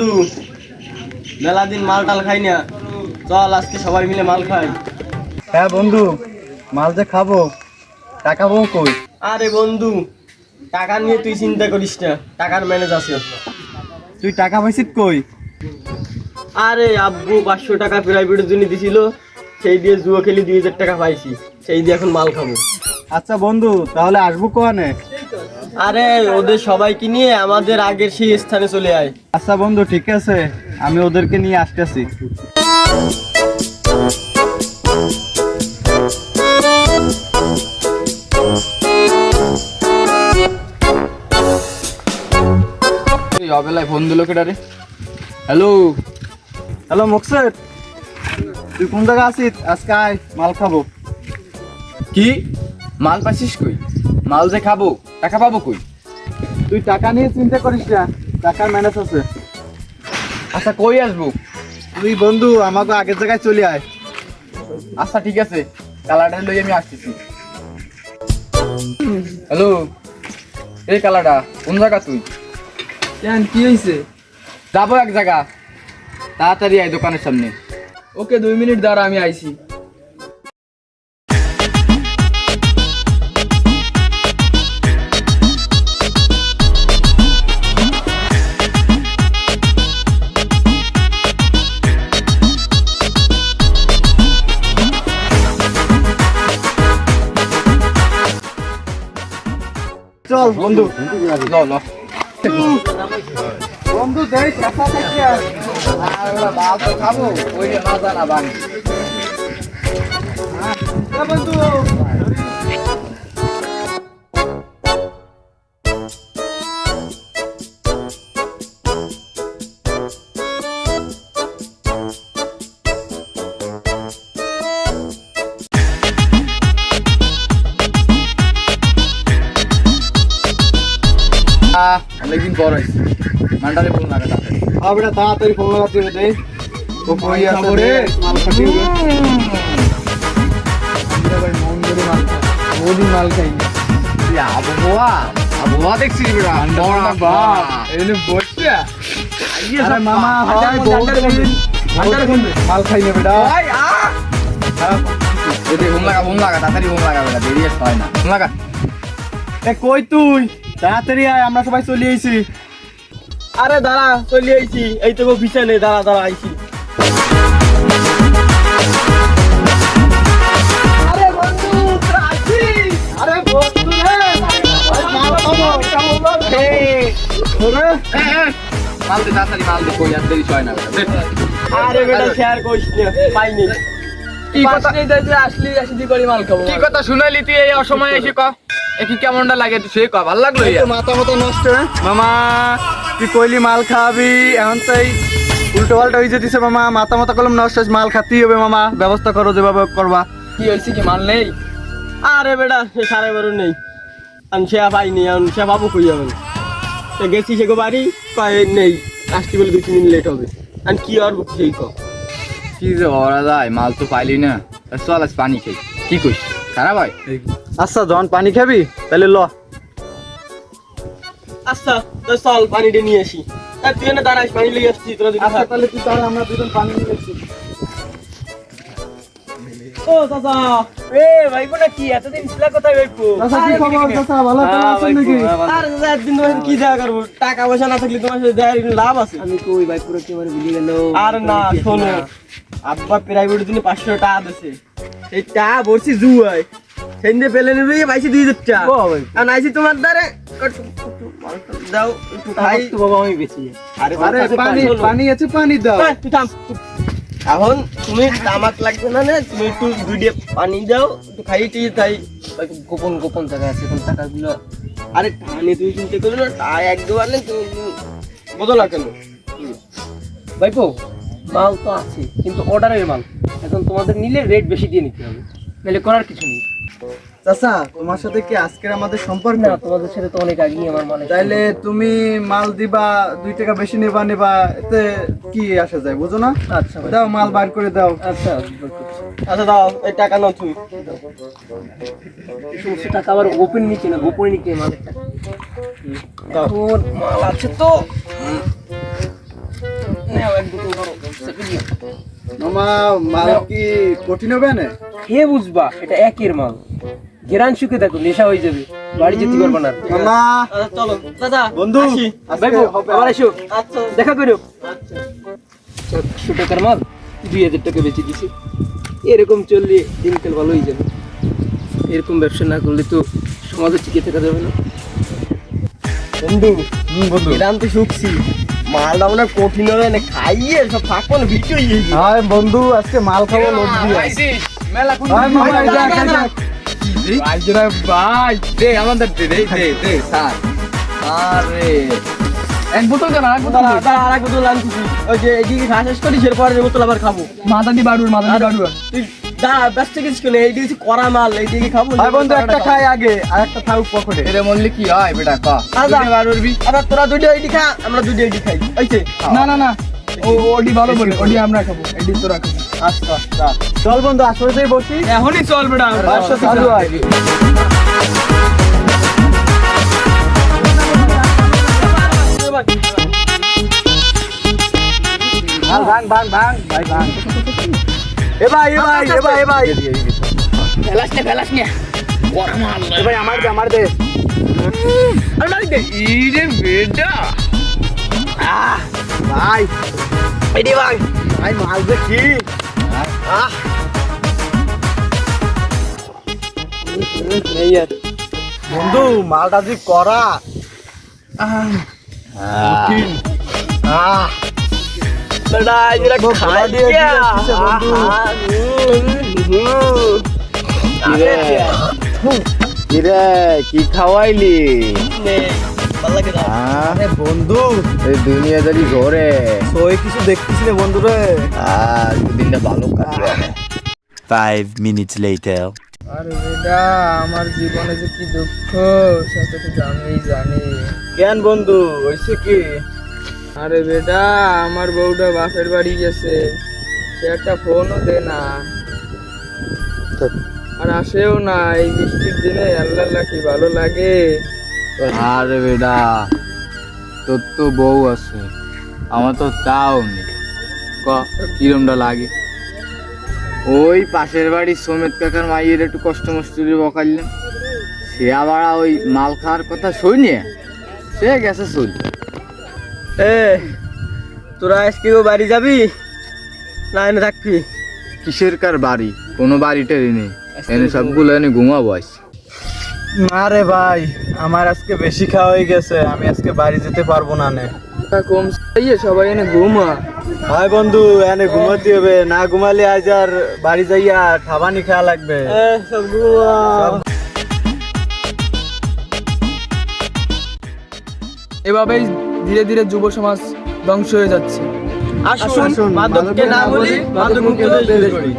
বন্ধু, মেলা দিন মাল টাল খাই না, চল আজকে সবাই মিলে মাল খাই। হ্যাঁ বন্ধু, মাল যে খাবো, টাকা পাবো কই? আরে বন্ধু, টাকা নিয়ে তুই চিন্তা করিস না, টাকার ম্যানেজ আছে। তুই টাকা পাইছিস কই? আরে আব্বু 500 টাকা প্রাইভেটের জন্য দিছিল, সেই দিয়ে জুয়া খেলি 2000 টাকা পাইছি, সেই দিয়ে এখন মাল খাবো। আচ্ছা বন্ধু, তাহলে আসবো কোয়ানে? আরে ওদের সবাইকে নিয়ে আমাদের আগের সেই স্থানে চলে আয়। আচ্ছা বন্ধু, ঠিক আছে, আমি ওদেরকে নিয়ে আসতেছি। অবেলায় ফোন দিল কেটারে? হ্যালো হ্যালো মুকসেদ, তুই কোন জায়গা আছিস? আজকে আয়, মাল খাবো। কি মাল পাইছিস কই? মাল যে খাবো, টাকা পাবো কই? তুই টাকা নিয়ে চিন্তা করিস না, টাকার ম্যানেজ আছে। আচ্ছা কই আসবো? তুই বন্ধু আমাকে আগের জায়গায় চলে আয়। আচ্ছা ঠিক আছে, কালারটা লই আমি আসতেছি। হ্যালো, এই কালারটা কোন জায়গা তুই? কেন কি হয়েছে? যাবো এক জায়গা, তাড়াতাড়ি আয় দোকানের সামনে। ওকে 2 মিনিট দাঁড়া, আমি আইছি। চল বন্ধু। ল ল বন্ধু দেখ, টাকা থেকে মাল তো খাবো, ওই যে না জানা বানি। বন্ধু। অনেকদিন পর হয়েছে, মান্ডারে ফোন লাগা তাড়াতাড়ি। আবড়া তাড়াতাড়ি ফোন লাগাতে হবে দে। ও কই আছে রে? মাল খাটি হবে। ভাই মন করে মাল খা, ওদি মাল খাই। আবহাওয়া আবহাওয়া দেখছিস বেটা? বাপ এনে বসিয়া আরে মামা হয় মাল খাই না বেটা। ফোন লাগা তাড়াতাড়ি, ফোন লাগা বেটা, দেরি আর হয় না। ফোন লাগা। এ কই তুই? তাড়াতাড়ি আয়, আমরা সবাই চলে আইছি। আরে দাঁড়া, চলে আইছি, এই তো বিছানে, দাঁড়া দাঁড়া আইছি। আরে বন্ধু তোরা আছিস? আরে বন্ধু রে, মাল খাবো, কেমন লাগছে? মাল দে তাড়াতাড়ি, মাল দে, কই আর দেরি হয় না বেটা। আরে বেটা শেয়ার করিস না, পাইনি। কি কথা? আসলি আসি করি মাল খাবো। কি কথা শুনাইলি তুই এই অসময়ে এসে ক? এ কি কেমনটা লাগে তুই সে ক, ভাল লাগলো? এই তো মাথা মতো নষ্ট। মামা তুই কইলি মাল খাবি, এখন তাই উল্টো পাল্টা হয়ে যেতেছে মামা। মাথা মতো কলম নষ্ট, মাল খাতেই হবে মামা। ব্যবস্থা করো যেভাবে করবা। কি হয়েছে, কি মাল নেই? আরে বেটা সে 12:30 নেই, আমি সে পাইনি, এখন সে বাবু কই যাবেন। তো গেছি সে বাড়ি, কয় নেই, আসতে বলে 2-3 দিন লেট হবে। আর কি আর সেই ক কি যে ওরা যায়, মাল তো পাইলি না, চল আজ পানি খাই। কি কইস, খারাপ হয়? আচ্ছা যখন পানি খাবি তাহলে ল। আচ্ছা তো চল পানিটা নিয়ে আসি। আর তুই না দাঁড়াইস, পানি লিয়ে আসছি, তোরা দুটো থাক। তাহলে তুই তাহলে আমরা দুজন পানি নিয়ে যাচ্ছি। ও দাদা, এ ভাই কোনা কি এতদিন ছিল কোথায় ভাইপো? চাচা কি খবর? চাচা ভালো আছেন নাকি? আরে দাদা একদিন তোমার সাথে কি দেখা করবো, টাকা পয়সা না থাকলে তোমার সাথে দেখা করে লাভ আছে? আমি কই ভাই পুরো কি মানে ভুলে গেল। আর না শোনো, আব্বা প্রাইভেটের জন্য 500 টাকা দিছে, এই টাকা ভরছি জুয়ায়, সেদিন পেলে নিবি পাইছি 2000 টাকা। আর নাইছি তোমার দ্বারে দাও একটু খাই। তো বাবা আমি বেশি। আরে আরে পানি শোনো। পানি আছে, পানি দাও। এই, তুই থাম। এখন তুমি তামাক লাগবে না, তুমি একটু দুইটা পানি দাও, একটু খাই টি তাই। গোপন গোপন জায়গা আছে, কোন টাকাগুলো? আরে টানি তুই চিন্তা করো না, তা একবার নেই তুমি বদলা কেন? ভাইপো মাল তো আছে, কিন্তু অর্ডারের মাল। এখন তোমাদের নিলে রেট বেশি দিয়ে নিতে হবে, নাহলে করার কিছু নেই। চাচা তোমার সাথে কি আজকের আমাদের সম্পর্ক? না, তোমাদের সাথে তো অনেক আগেই আমার মানে। তাইলে তুমি মাল দিবা, 2 টাকা বেশি নেবা, এতে কি আসা যায় বুঝো না? আচ্ছা ভাই, দাও মাল বার করে দাও। আচ্ছা আচ্ছা দাও, এই টাকা নাও তুমি। সমস্ত টাকা আবার ওপেন নিচে না, গোপনে নিচে মালের টাকা। দাও। তোর মাল আছে তো। নাও এক বোতল ধরো চেপে দিও। মামা মাল কি কঠিন হবে না? কে বুঝবা এটা একের মাল, ঘেরান শুকে দেখো নেশা হয়ে যাবে, বাড়ি যেতে পারবা না। মামা দাদা, চলো দাদা বন্ধু আসি। আজকে ভাইপো হবে। আবার এসো, আচ্ছা দেখা করো। আচ্ছা 400 টাকার মাল 2000 টাকা বেচে দিছি। এরকম চললে দিনকাল ভালো হয়ে যাবে। এরকম ব্যবসা না করলে তো সমাজে টিকে থাকা যাবে না। বন্ধু বন্ধু এরাম তো শুকছি, মালটা মনে হয় কঠিন হবে না, খাইয়ে সব থাকবো না, ভিটু হয়ে যাবে। হাই বন্ধু আজকে মাল খাবো লোক দিয়ে। মেলা কোন হাই মামা এই দেখ এই দেখ। ভাইজরা ভাই দে আমাদের দে দে স্যার। আরে এক বোতল কেন? এক বোতল দাদা, দাদা, আরেক বোতল আনতেছি। ওই যে এদিকে খাওয়া শেষ করি, এরপরে এই বোতল আবার খাবো। মাদানি বাড়ুর তুই দাঁড়া, ব্যস্ত কিছু কেন, এইদিকে করা মাল, এইদিকে খাবো। হাই বন্ধু একটা খাই আগে আর একটা থাকুক পকেটে। এরে মল্লি কি হয় বেটা ক দাদা, আবার তোরা দুটো এইটি খা, আমরা দুটো এইটি খাই। ওইছে না না না ওডি ভালো বলে ওডি আমরা খাবো এডি তোরা খাবো। আচ্ছা আচ্ছা চল বন্ধু আসলে বসি। এখনই চল বেটা ব্যবসা চালু হয়। ভাঙ ভাঙ ভাঙ ভাই ভাঙ। এ ভাই এ ভাই এ ভাই এ ভাই ফেলাস নে এ ভাই আমার দে আরে দে ইরে বেটা ভাই এইটি ভাই। ভাই মাল যে কি আহ নেই আর বন্ধু মালটা যে করা কঠিন। বেটা এরা গলা খাই দিয়ে দিয়া। দিয়েছে বন্ধু। আরে কিরে কি খাওয়াইলি নে, ভালো লাগে না। আরে বন্ধু এই দুনিয়াদারি ঘরে সই কিছু দেখতেছি না বন্ধু রে। আর দিনটা ভালো কাটবে 5 minutes later. আরে বেটা আমার জীবনে যে কি দুঃখ সেটা তো আমি জানি। কেন বন্ধু হইছে কি? আরে বেটা আমার বউটা বাপের বাড়ি গেছে, সে একটা ফোনও দে না আর আসেও না। এই বৃষ্টির দিনে আল্লাহ কি ভালো লাগে। আরে বেটা তোর তো বউ আছে, আমার তো তাও নেই। ক কিরমটা লাগে? ওই পাশের বাড়ির সমেত কাকার মাইয়ের একটু কষ্ট মস্তুরি বকাইলাম, সে আবার ওই মাল খাওয়ার কথা শুনিয়ে সে গেছে চল। এ তোরা আজকে বাড়ি যাবি না এনে থাকবি? কিসের কার বাড়ি? কোনো বাড়িটারই নেই, এনে সবগুলো এনে ঘুমাবো আজ। না রে ভাই আমার আজকে বেশি খাওয়া হয়ে গেছে, আমি আজকে বাড়ি যেতে পারবো না নে। কম চাইয়ে সবাই এনে ঘুমা। ভাই বন্ধু এনে ঘুমাতে হবে, না ঘুমালে আজ আর বাড়ি যাইয়া খাবানি খাওয়া লাগবে। সব- এভাবেই ধীরে ধীরে যুব সমাজ ধ্বংস হয়ে যাচ্ছে। আসুন মাদককে না বলি, মাদক মুক্ত দেশ গড়ি।